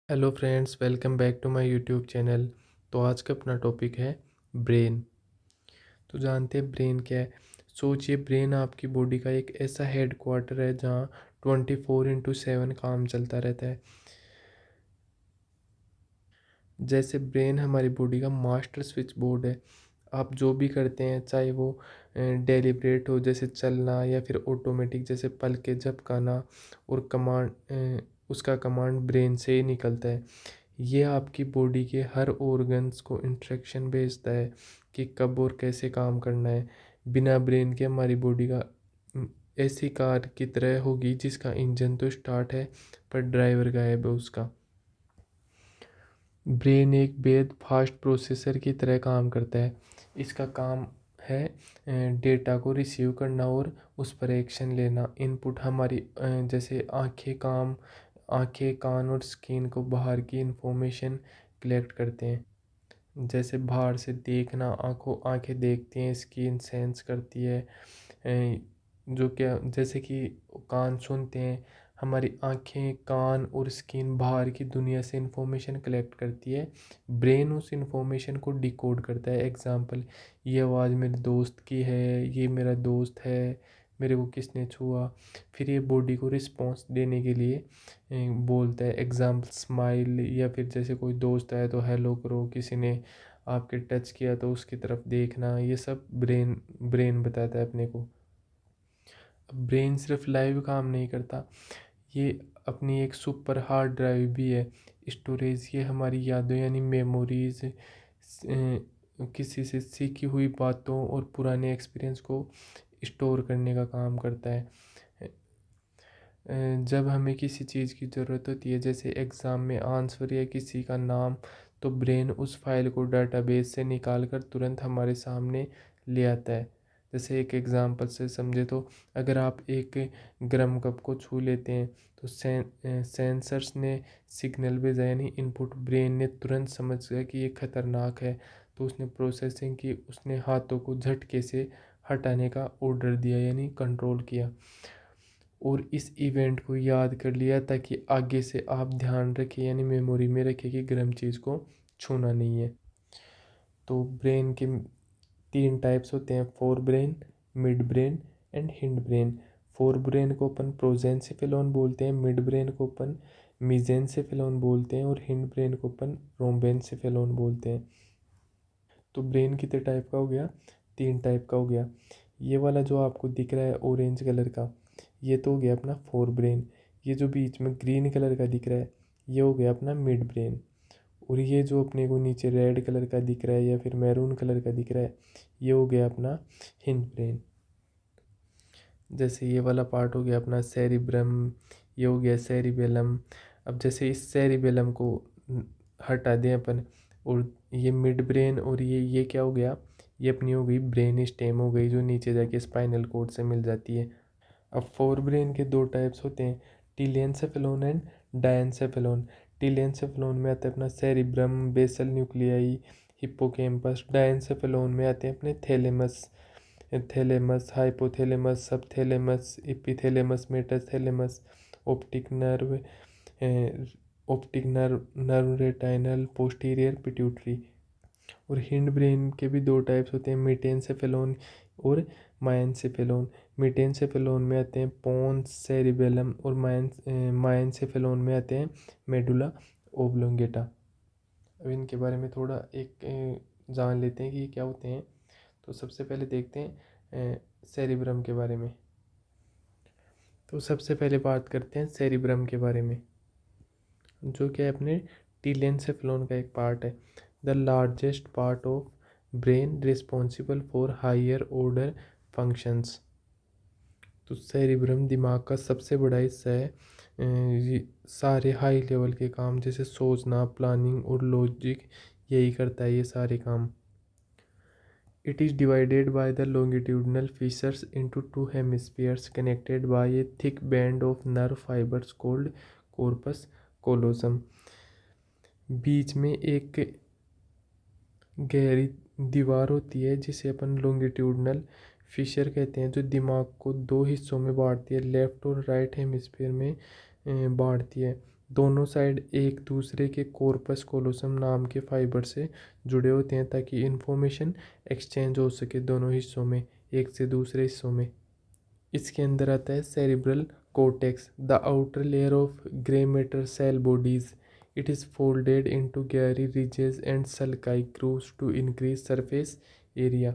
Hello friends, welcome back to my YouTube channel. तो आज का अपना टॉपिक है ब्रेन। तो जानते हैं ब्रेन क्या है। सोचिए, ब्रेन आपकी बॉडी का एक ऐसा हेड क्वार्टर है जहाँ 24/7 काम चलता रहता है। जैसे ब्रेन हमारी बॉडी का मास्टर स्विच बोर्ड है। आप जो भी करते हैं, चाहे वो डेलिब्रेट हो जैसे चलना, या फिर ऑटोमेटिक जैसे पल के झपकाना, और उसका कमांड ब्रेन से ही निकलता है। ये आपकी बॉडी के हर ऑर्गन्स को इंस्ट्रक्शन भेजता है कि कब और कैसे काम करना है। बिना ब्रेन के हमारी बॉडी का ऐसी कार की तरह होगी जिसका इंजन तो स्टार्ट है पर ड्राइवर गायब है उसका। ब्रेन एक बेहद फास्ट प्रोसेसर की तरह काम करता है। इसका काम है डेटा को रिसीव करना और उस पर एक्शन लेना। इनपुट हमारी जैसे आंखें, कान और स्किन को बाहर की इंफॉर्मेशन कलेक्ट करते हैं। जैसे बाहर से देखना, आंखें देखती हैं, स्किन सेंस करती है। जो क्या जैसे कि कान सुनते हैं, हमारी आंखें, कान और स्किन बाहर की दुनिया से इंफॉर्मेशन कलेक्ट करती है। ब्रेन उस इंफॉर्मेशन को डिकोड करता है। एग्जांपल, ये आवाज़ मेरे दोस्त की है, ये मेरा दोस्त है, मेरे को किसने छुआ। फिर ये बॉडी को रिस्पॉन्स देने के लिए बोलता है। एग्जाम्पल, स्माइल, या फिर जैसे कोई दोस्त आया तो हेलो करो, किसी ने आपके टच किया तो उसकी तरफ देखना। ये सब ब्रेन ब्रेन बताता है अपने को। ब्रेन सिर्फ लाइव काम नहीं करता, ये अपनी एक सुपर हार्ड ड्राइव भी है। स्टोरेज, ये हमारी यादों यानी मेमोरीज, किसी से सीखी हुई बातों और पुराने एक्सपीरियंस को स्टोर करने का काम करता है। जब हमें किसी चीज़ की ज़रूरत होती है, जैसे एग्ज़ाम में आंसर या किसी का नाम, तो ब्रेन उस फाइल को डाटाबेस से निकाल कर तुरंत हमारे सामने ले आता है। जैसे एक एग्ज़ाम्पल से समझे तो, अगर आप एक गर्म कप को छू लेते हैं तो सेंसर्स ने सिग्नल भेजा, यानी इनपुट। ब्रेन ने तुरंत समझ गया कि ये खतरनाक है, तो उसने प्रोसेसिंग की, उसने हाथों को झटके से हटाने का ऑर्डर दिया यानी कंट्रोल किया, और इस इवेंट को याद कर लिया ताकि आगे से आप ध्यान रखें, यानी मेमोरी में रखें कि गर्म चीज़ को छूना नहीं है। तो ब्रेन के तीन टाइप्स होते हैं: fore brain, mid brain and hind brain. Fore brain को अपन प्रोजेंसिफेलॉन बोलते हैं, मिड ब्रेन को अपन मीजेंसेफेलॉन बोलते हैं, और हिंड ब्रेन को अपन रोम्बेनसेफेलॉन बोलते हैं। तो ब्रेन कितने टाइप का हो गया? तीन टाइप का हो गया। ये वाला जो आपको दिख रहा है ऑरेंज कलर का, ये तो हो गया अपना फोर ब्रेन। ये जो बीच में ग्रीन कलर का दिख रहा है, ये हो गया अपना मिड ब्रेन। और ये जो अपने को नीचे रेड कलर का दिख रहा है या फिर मैरून कलर का दिख रहा है, ये हो गया अपना हिंड ब्रेन। जैसे ये वाला पार्ट हो गया अपना सेरिब्रम, ये हो गया सेरिबेलम। अब जैसे इस सेरिबेलम को हटा दें अपन, और ये मिड ब्रेन, और ये क्या हो गया, ये अपनी हो गई ब्रेन स्टेम हो गई, जो नीचे जाके स्पाइनल कोड से मिल जाती है। अब फोर ब्रेन के दो टाइप्स होते हैं, टीलियनसेफेलोन एंड डायनसेफेलोन। टीलियनसेफेलोन में आता है अपना सेरिब्रम, बेसल न्यूक्लियाई, हिप्पोकैम्पस। डायनसेफेलोन में आते हैं अपने thalamus, hypothalamus, subthalamus, epithalamus, metathalamus, optic nerve, nerve retinal, posterior pituitary. और हिंड ब्रेन के भी दो टाइप्स होते हैं, मेटेनसेफेलोन और माइनसेफेलोन। मेटेनसेफेलोन में आते हैं पोन्स, सेरिबेलम, और माइनसेफेलोन में आते हैं मेडुला ओब्लोंगेटा। अब इनके बारे में थोड़ा एक जान लेते हैं कि ये क्या होते हैं। तो सबसे पहले देखते हैं सेरिब्रम के बारे में। तो सबसे पहले बात करते हैं सेरिब्रम के बारे में, जो कि अपने टीलेंसेफेलोन का एक पार्ट है। The largest part of brain responsible for higher order functions. तो सेरिब्रम दिमाग का सबसे बड़ा हिस्सा है। ये सारे हाई लेवल के काम जैसे सोचना, प्लानिंग और लॉजिक, यही करता है ये सारे काम। It is divided by the longitudinal fissures into two hemispheres connected by a thick band of nerve fibers called corpus callosum. बीच में एक गहरी दीवार होती है जिसे अपन लॉन्गिट्यूडनल फिशर कहते हैं, जो दिमाग को दो हिस्सों में बांटती है, लेफ्ट और राइट हेमिस्फीयर में बांटती है। दोनों साइड एक दूसरे के कॉर्पस कोलोसम नाम के फाइबर से जुड़े होते हैं ताकि इन्फॉर्मेशन एक्सचेंज हो सके दोनों हिस्सों में, एक से दूसरे हिस्सों में। इसके अंदर आता है cerebral cortex, the outer layer of grey matter cell bodies. It is folded into gyri ridges and sulci grooves to increase surface area.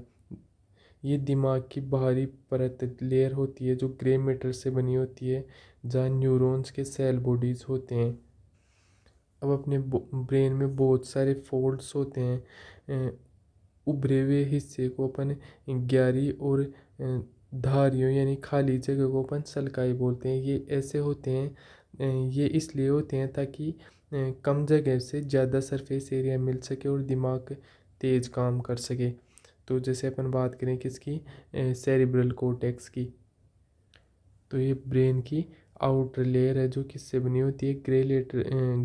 ये दिमाग की बाहरी परत लेयर होती है जो ग्रे मैटर से बनी होती है, जहाँ न्यूरॉन्स के सेल बॉडीज़ होते हैं। अब अपने ब्रेन में बहुत सारे फोल्ड्स होते हैं। उभरे हुए हिस्से को अपन ग्यारी और धारियों यानी खाली जगह को अपन सल्काई बोलते हैं। ये ऐसे होते हैं, ये इसलिए होते हैं ताकि कम जगह से ज़्यादा सरफेस एरिया मिल सके और दिमाग तेज़ काम कर सके। तो जैसे अपन बात करें किसकी, सेरिब्रल कोर्टेक्स की, तो ये ब्रेन की आउटर लेयर है जो किससे बनी होती है,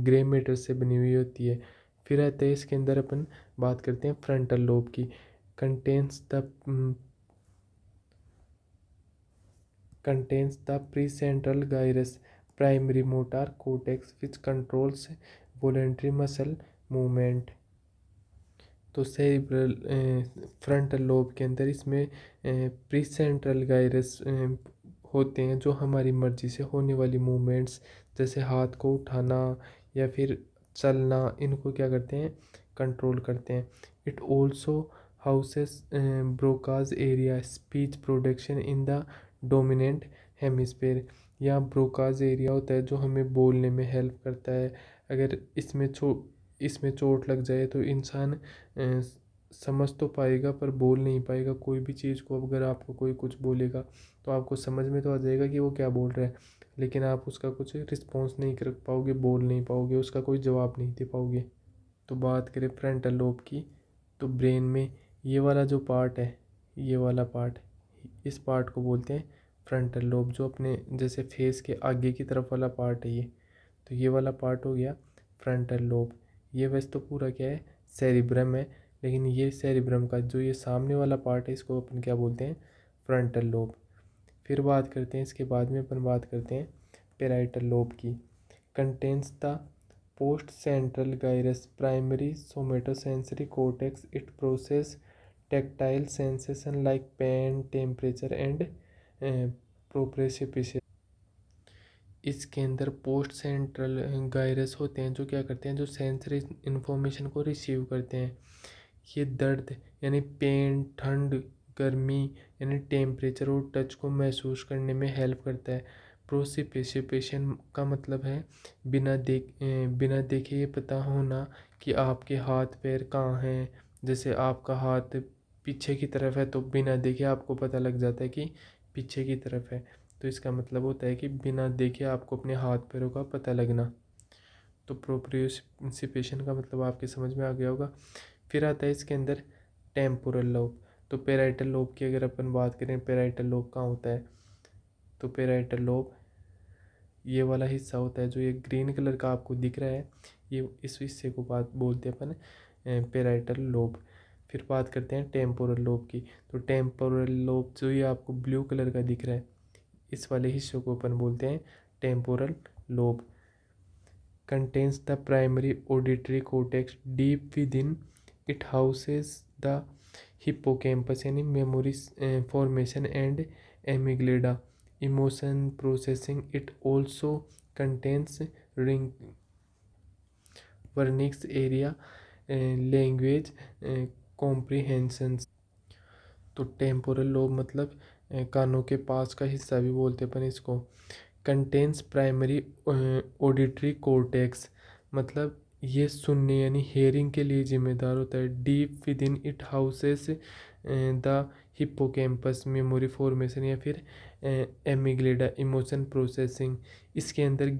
ग्रे मैटर से बनी हुई होती है। फिर आते हैं इसके अंदर अपन बात करते हैं फ्रंटल लोब की। Contains the contains the precentral gyrus primary motor cortex which controls voluntary muscle movement। तो सेरिब्रल फ्रंटल लोब के अंदर इसमें प्रीसेंट्रल गायरस होते हैं जो हमारी मर्जी से होने वाली मूवमेंट्स, जैसे हाथ को उठाना या फिर चलना, इनको क्या करते हैं, कंट्रोल करते हैं। It also houses Broca's area speech production in the dominant hemisphere. यहाँ ब्रोकाज एरिया होता है जो हमें बोलने में हेल्प करता है। अगर इसमें चोट लग जाए तो इंसान समझ तो पाएगा पर बोल नहीं पाएगा। कोई भी चीज़ को अगर आपको कोई कुछ बोलेगा तो आपको समझ में तो आ जाएगा कि वो क्या बोल रहा है, लेकिन आप उसका कुछ रिस्पॉन्स नहीं कर पाओगे, बोल नहीं पाओगे, उसका कोई जवाब नहीं दे पाओगे। तो बात करें फ्रंटल लोब की, तो ब्रेन में ये वाला जो पार्ट है, ये वाला पार्ट, इस पार्ट को बोलते हैं फ्रंटल लोब, जो अपने जैसे फेस के आगे की तरफ वाला पार्ट है ये। तो ये वाला पार्ट हो गया फ्रंटल लोब। ये वैसे तो पूरा क्या है, सेरिब्रम है, लेकिन ये सेरिब्रम का जो ये सामने वाला पार्ट है इसको अपन क्या बोलते हैं, फ्रंटल लोब। फिर बात करते हैं इसके बाद में अपन बात करते हैं पेराइटल लोब की। Contains the post central gyrus primary somatosensory cortex. It process tactile sensation like pain, temperature and proprioception। इसके अंदर पोस्ट सेंट्रल गायरस होते हैं जो क्या करते हैं, जो सेंसरी इन्फॉर्मेशन को रिसीव करते हैं। ये दर्द यानी पेन, ठंड, गर्मी यानी टेम्परेचर और टच को महसूस करने में हेल्प करता है। प्रोसिपिसिपेशन का मतलब है बिना देखे ये पता होना कि आपके हाथ पैर कहाँ हैं। जैसे आपका हाथ पीछे की तरफ है तो बिना देखे आपको पता लग जाता है कि पीछे की तरफ है। तो इसका मतलब होता है कि बिना देखे आपको अपने हाथ पैरों का पता लगना। तो प्रोप्रियोसिपेशन का मतलब आपके समझ में आ गया होगा। फिर आता है इसके अंदर टेम्पोरल लोब। तो पेराइटल लोब की अगर अपन बात करें, पेराइटल लोब कहाँ होता है, तो पेराइटल लोब ये वाला हिस्सा होता है जो ये ग्रीन कलर का आपको दिख रहा है, ये इस हिस्से को बात बोलते हैं अपन पेराइटल लोब। फिर बात करते हैं टेम्पोरल लोब की। तो टेम्पोरल लोब जो ये आपको ब्लू कलर का दिख रहा है, इस वाले हिस्से को अपन बोलते हैं temporal lobe. Contains the primary auditory cortex deep within. It houses the hippocampus यानी memory formation and amygdala emotion processing. It also contains ring Wernicke's area language comprehension. तो टेम्पोरल लोब मतलब कानों के पास का हिस्सा भी बोलते हैं अपन इसको। कंटेन्स प्राइमरी ऑडिटरी कोर्टेक्स मतलब ये सुनने यानी हेयरिंग के लिए जिम्मेदार होता है। Deep within it houses the hippocampus memory formation या फिर एमिग्लेडा इमोशन प्रोसेसिंग। इसके अंदर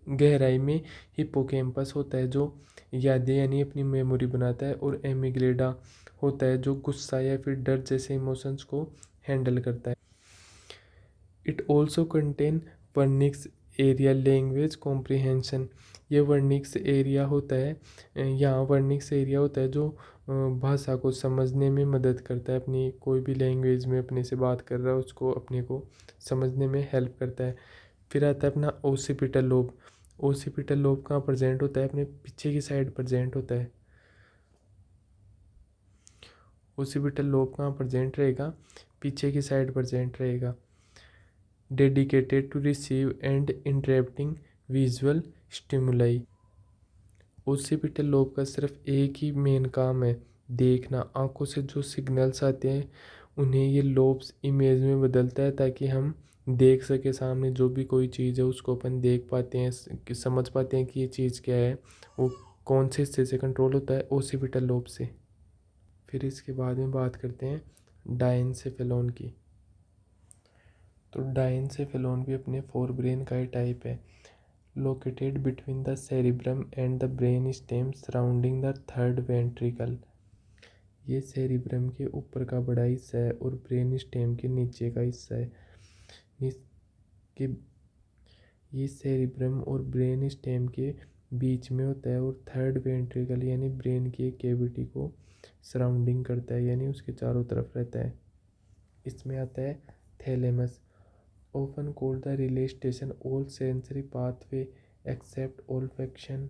गहराई में हिप्पोकैम्पस होता है जो यादें यानी अपनी मेमोरी बनाता है, और एमिग्लेडा होता है जो गुस्सा या फिर डर जैसे इमोशंस को हैंडल करता है। It also contain Wernicke's area language comprehension. ये वर्निक्स एरिया होता है, यहाँ वर्निक्स एरिया होता है जो भाषा को समझने में मदद करता है। अपनी कोई भी लैंग्वेज में अपने से बात कर रहा है उसको अपने को समझने में हेल्प करता है। फिर आता है अपना ओसिपिटल लोब। ओसिपिटल लोब कहाँ प्रेजेंट होता है, अपने पीछे की साइड प्रेजेंट होता है। ओसिपिटल लोब कहाँ प्रेजेंट रहेगा, पीछे की साइड प्रेजेंट रहेगा। Dedicated to receive and interpreting visual stimuli. Occipital lobe का सिर्फ एक ही मेन काम है, देखना। आंखों से जो सिग्नल्स आते हैं उन्हें ये लोब्स इमेज में बदलता है, ताकि हम देख सके सामने जो भी कोई चीज़ है उसको अपन देख पाते हैं, समझ पाते हैं कि ये चीज़ क्या है। वो कौन से हिस्से से कंट्रोल होता है, ओसिपिटल लोब से। फिर इसके बाद में बात करते हैं डायनसेफेलॉन की। तो डायनसेफेलॉन भी अपने फोर ब्रेन का ही टाइप है। Located between the cerebrum and the brain stem surrounding the third ventricle. ये सेरिब्रम के ऊपर का बड़ा हिस्सा है और ब्रेन स्टेम के नीचे का हिस्सा है। इसके ये सेरिब्रम और ब्रेन स्टेम के बीच में होता है और थर्ड वेंट्रिकल यानी ब्रेन की एक कैविटी को सराउंडिंग करता है, यानी उसके चारों तरफ रहता है। इसमें आता है thalamus, often called the relay station. All sensory pathway except olfaction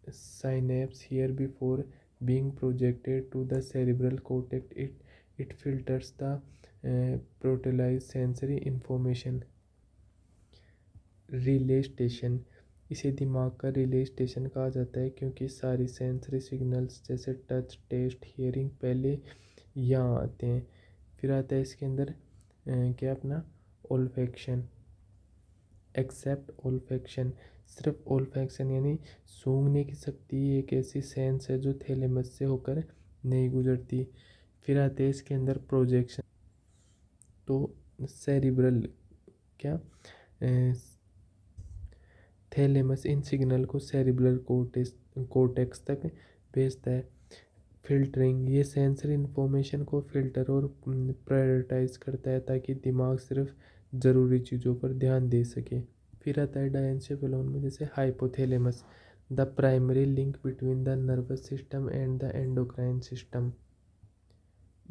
synapse here before being projected to the cerebral cortex. It filters the protolized sensory information. Relay station, इसे दिमाग का रिले स्टेशन कहा जाता है क्योंकि सारी सेंसरी सिग्नल्स जैसे touch, test, hearing पहले यहाँ आते हैं। फिर आता है इसके अंदर क्या अपना ओल्फेक्शन। एक्सेप्ट ओल्फेक्शन, सिर्फ ओल्फेक्शन यानी सूंघने की शक्ति एक ऐसी सेंस है जो थैलेमस से होकर नहीं गुजरती। फिर आते हैं इसके अंदर प्रोजेक्शन। तो सेरिब्रल क्या थैलेमस इन सिग्नल को सेरिब्रल कोर्टेक्स तक भेजता है। फिल्टरिंग, ये सेंसरी इंफॉर्मेशन को फिल्टर और प्रायोरिटाइज करता है ताकि दिमाग सिर्फ ज़रूरी चीज़ों पर ध्यान दे सके। फिर आता है डायंसेफेलॉन में जैसे hypothalamus, the primary link between the nervous system and the endocrine system.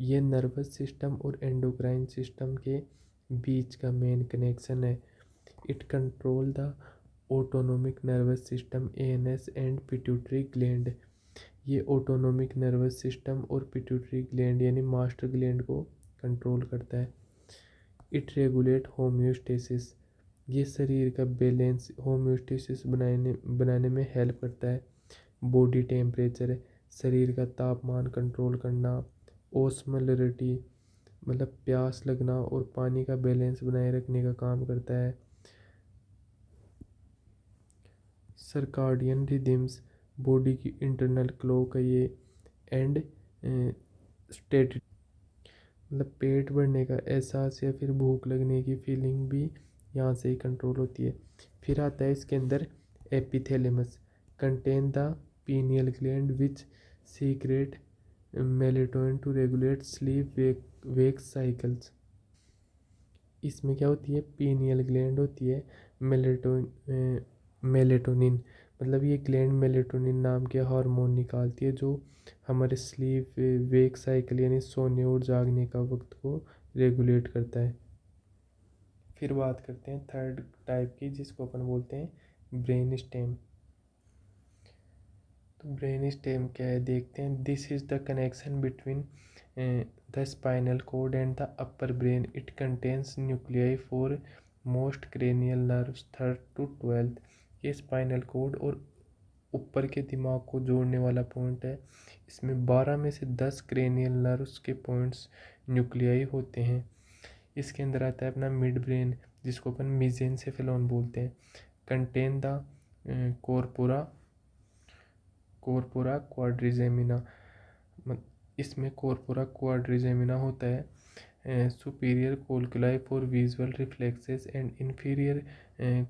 ये नर्वस सिस्टम और एंडोक्राइन सिस्टम के बीच का मेन कनेक्शन है। It control the autonomic nervous system ANS and pituitary gland. ये ऑटोनोमिक नर्वस सिस्टम और pituitary gland यानी master gland को control करता है। इट रेगुलेट होम्योस्टेसिस, ये शरीर का बैलेंस होम्योस्टेसिस बनाने में हेल्प करता है। बॉडी टेम्परेचर, शरीर का तापमान कंट्रोल करना। ओस्मोलरिटी, मतलब प्यास लगना और पानी का बैलेंस बनाए रखने का काम करता है। सर्काडियन रिदम्स, बॉडी की इंटरनल क्लॉक है ये। एंड स्टेट, मतलब पेट भरने का एहसास या फिर भूख लगने की फीलिंग भी यहाँ से ही कंट्रोल होती है। फिर आता है इसके अंदर epithalamus, contain the pineal gland which secrete melatonin to regulate sleep wake cycles. इसमें क्या होती है, पीनियल ग्लैंड होती है। मेलेटोनिन, मतलब ये ग्लैंड मेलेटोनिन नाम के हार्मोन निकालती है जो हमारे स्लीप वेक साइकिल यानी सोने और जागने का वक्त को रेगुलेट करता है। फिर बात करते हैं थर्ड टाइप की जिसको अपन बोलते हैं ब्रेन स्टेम। तो ब्रेन स्टेम क्या है देखते हैं। This is the connection between the spinal cord and the upper brain. It contains nuclei for most cranial nerves 3rd to 12th। ये स्पाइनल कोड और ऊपर के दिमाग को जोड़ने वाला पॉइंट है। इसमें 12 में से 10 क्रेनियल नर्व्स के पॉइंट्स न्यूक्लियाई होते हैं। इसके अंदर आता है अपना मिड ब्रेन जिसको अपन मेसेंसेफेलॉन बोलते हैं। Contain the corpora corpora quadrigemina, इसमें कॉर्पोरा क्वाड्रिजेमिना होता है। Superior colliculi for visual reflexes and inferior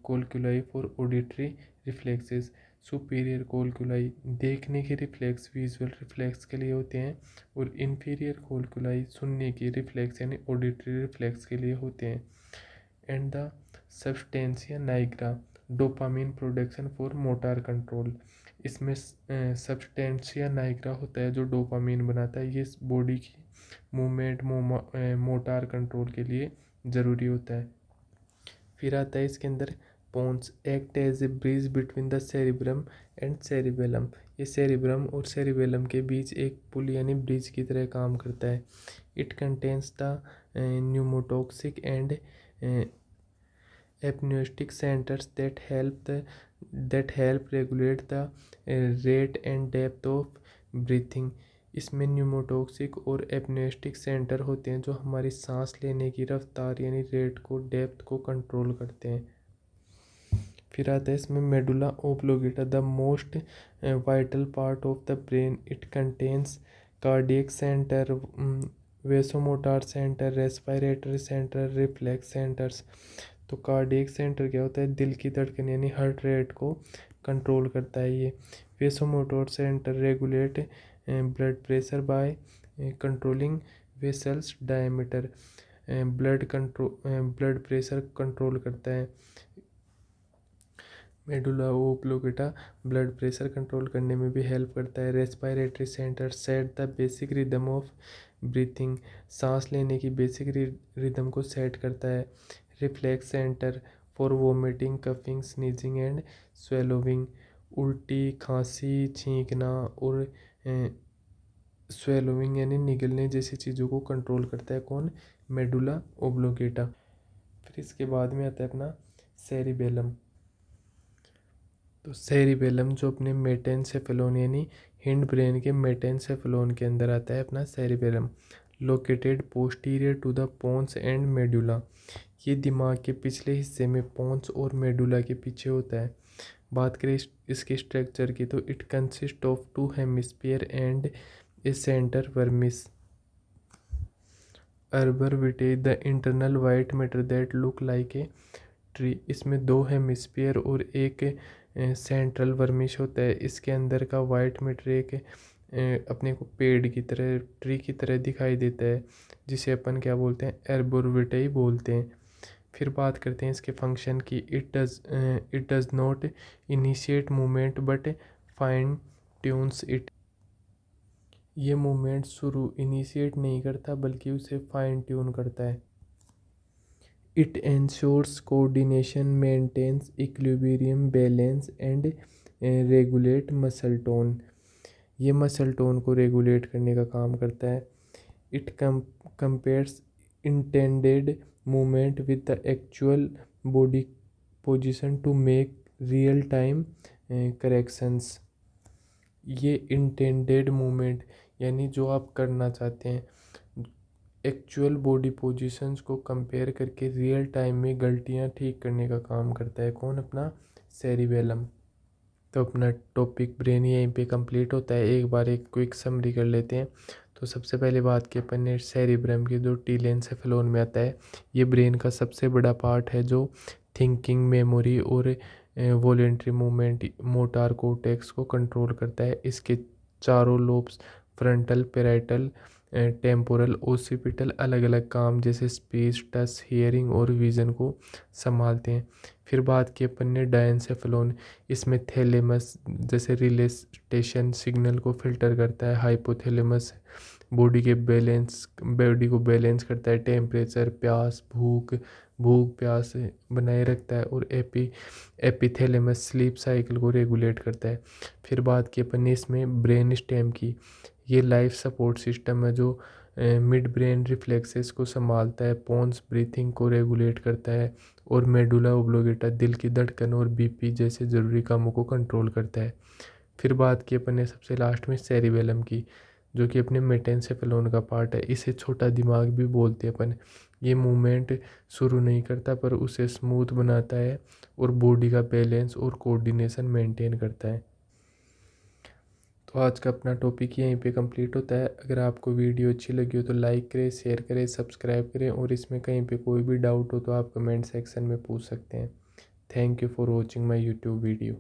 colliculi for auditory reflexes. Superior colliculi देखने के रिफ्लेक्स विजुअल रिफ्लेक्स के लिए होते हैं और इन्फीरियर कोल्कुलाई सुनने की रिफ्लेक्स यानी ऑडिटरी रिफ्लेक्स के लिए होते हैं। And the substantia nigra, dopamine production for motor control. इसमें सब्सटेंसिया नाइग्रा होता है जो डोपामिन बनाता है। ये बॉडी की मूवमेंट मोटार कंट्रोल के लिए ज़रूरी होता है। फिर आता है इसके अंदर pons act as a bridge between the cerebrum and cerebellum. ये सेरिब्रम और सेरिबेलम के बीच एक पुल यानी ब्रिज की तरह काम करता है। It contains the pneumotaxic and apneustic centers that help regulate the rate and depth of breathing। इसमें न्यूमोटॉक्सिक और एपनेस्टिक सेंटर होते हैं जो हमारी सांस लेने की रफ्तार यानी रेट को डेप्थ को कंट्रोल करते हैं। फिर आता है इसमें medulla oblongata the most vital part of the brain. It contains cardiac centre, vasomotor centre, respiratory centre, reflex centres. तो कार्डियक सेंटर क्या होता है, दिल की धड़कन यानी हार्ट रेट को कंट्रोल करता है ये। Vasomotor centre regulate blood pressure by controlling vessels diameter. Blood pressure control करता है। Medulla oblongata blood pressure control करने में भी हेल्प करता है। Respiratory centre set the basic rhythm of breathing, सांस लेने की बेसिक रिदम को सेट करता है। Reflex centre for vomiting, coughing, sneezing and swallowing. उल्टी, खांसी, छींकना और स्वेलोविंग यानी निगलने जैसी चीज़ों को कंट्रोल करता है कौन, मेडुला ओब्लोंगेटा। फिर इसके बाद में आता है अपना सेरिबेलम। तो सेरिबेलम जो अपने मेटेनसेफेलोन यानी हिंड ब्रेन के मेटेनसेफेलोन के अंदर आता है अपना cerebellum, located posterior to the pons and medulla. ये दिमाग के पिछले हिस्से में पोन्स और मेडुला के पीछे होता है। बात करें इसके स्ट्रक्चर की तो it consist of 2 hemisphere and A centre vermis harbour Vite the internal white matter that look like a tree. इसमें 2 हेमिस्फीयर और एक सेंट्रल वर्मिश होता है। इसके अंदर का वाइट मैटर एक अपने को पेड़ की तरह, ट्री की तरह दिखाई देता है, जिसे अपन क्या बोलते हैं, एर्बोरविटाई बोलते हैं। फिर बात करते हैं इसके फंक्शन की। It does not initiate movement but fine tunes it. ये मूवमेंट शुरू इनिशिएट नहीं करता बल्कि उसे फाइन ट्यून करता है। It ensures coordination, maintains equilibrium, balance and regulate muscle tone। ये मसल टोन को रेगुलेट करने का काम करता है। It compares intended movement with the actual body position to make real time corrections. ये इंटेंडेड मूवमेंट यानी जो आप करना चाहते हैं, एक्चुअल बॉडी पोजीशंस को कंपेयर करके रियल टाइम में गलतियां ठीक करने का काम करता है कौन, अपना सेरिबेलम। तो अपना टॉपिक ब्रेन यहीं पे कंप्लीट होता है। एक बार एक क्विक समरी कर लेते हैं। तो सबसे पहले बात की अपन ने सेरिब्रम की, जो टीलेंसेफेलोन में आता है। ये ब्रेन का सबसे बड़ा पार्ट है जो थिंकिंग, मेमोरी और वॉलेंट्री मूवमेंट, मोटार कोर्टेक्स को कंट्रोल करता है। इसके चारों lobes, frontal, parietal, temporal, occipital अलग अलग काम जैसे स्पीच, टच, हियरिंग और विज़न को संभालते हैं। फिर बात की अपन ने डायंसेफेलोन। इसमें थैलेमस जैसे रिले स्टेशन सिग्नल को फिल्टर करता है। हाइपोथैलेमस बॉडी को बैलेंस करता है। टेम्परेचर, प्यास, भूख प्यास बनाए रखता है। और एपिथैलेमस स्लीप साइकिल को रेगुलेट करता है। फिर बात की अपन ने इसमें ब्रेन स्टेम की। ये लाइफ सपोर्ट सिस्टम है जो मिड ब्रेन रिफ्लेक्सेस को संभालता है। पोन्स ब्रीथिंग को रेगुलेट करता है। और मेडुला ओब्लोंगेटा दिल की धड़कन और बीपी जैसे ज़रूरी कामों को कंट्रोल करता है। फिर बात की अपन ने सबसे लास्ट में सेरिबेलम की, जो कि अपने मेटेनसेफेलोन का पार्ट है। इसे छोटा दिमाग भी बोलते हैं अपन। ये मूवमेंट शुरू नहीं करता पर उसे स्मूथ बनाता है और बॉडी का बैलेंस और कोऑर्डिनेशन मेंटेन करता है। तो आज का अपना टॉपिक यहीं पे कंप्लीट होता है। अगर आपको वीडियो अच्छी लगी हो तो लाइक करें, शेयर करें, सब्सक्राइब करें। और इसमें कहीं पे कोई भी डाउट हो तो आप कमेंट सेक्शन में पूछ सकते हैं। Thank you for watching my YouTube video.